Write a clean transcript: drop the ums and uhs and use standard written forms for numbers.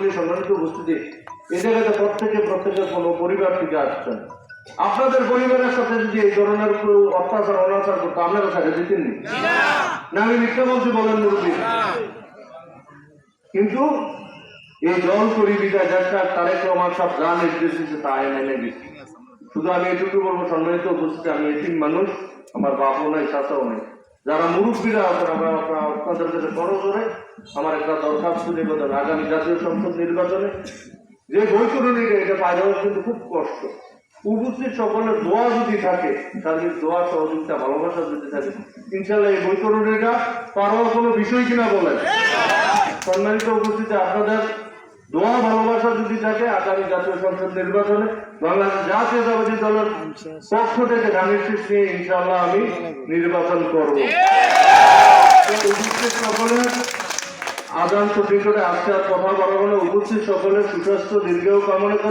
সকলে সম্মানিত উপস্থিতি, এই জায়গাতে প্রত্যেকের কোনো পরিবার থেকে আসছেন। আপনাদের পরিবারের সাথে যদি এই ধরনের অত্যাচার অনাচার করতো আপনারা ছেড়ে দিতেননি না? আমি মিথ্যা বলছি বলেন মুরব্বী? কিন্তু এই দল পরিবিটা যারা তারেক রহমান সব যা নির্দেশ দিচ্ছে তা মেনে দিচ্ছে। শুধু আমি এটুকু বলবো, সম্মানিত উপস্থিতি, আমি এতিম মানুষ, আমার বাপও নাই চাচাও নেই। যারা মুরব্বীরা আছেন আপনাদের কাছে বড় করে আমার একটা দরখাস্ত নিবেদন, আগামী জাতীয় সংসদ নির্বাচনে যে বৈতরণীটা এটা পাওয়া কিন্তু খুব কষ্ট। উপস্থিত সকলের দোয়া যদি থাকে, সার্বিক দোয়া সহযোগিতা ভালোবাসা যদি থাকে, ইনশাল্লাহ এই বৈতরণীটা পাওয়ার কোনো বিষয় কিনা বলেন। সম্মানিত উপস্থিতি, আপনাদের দোয়া ভালোবাসা যদি থাকে, আগামী জাতীয় সংসদ নির্বাচনে বাংলাদেশ জাতীয়তাবাদী দলের পক্ষ থেকে ধানের শীষ নিয়ে ইনশাআল্লাহ আমি নির্বাচন করব। উপস্থিত সকলের আদান সঠিক করে আজকে আর কথা বলা হলে উপস্থিত সকলের সুস্বাস্থ্য দীর্ঘায়ু কামনা করে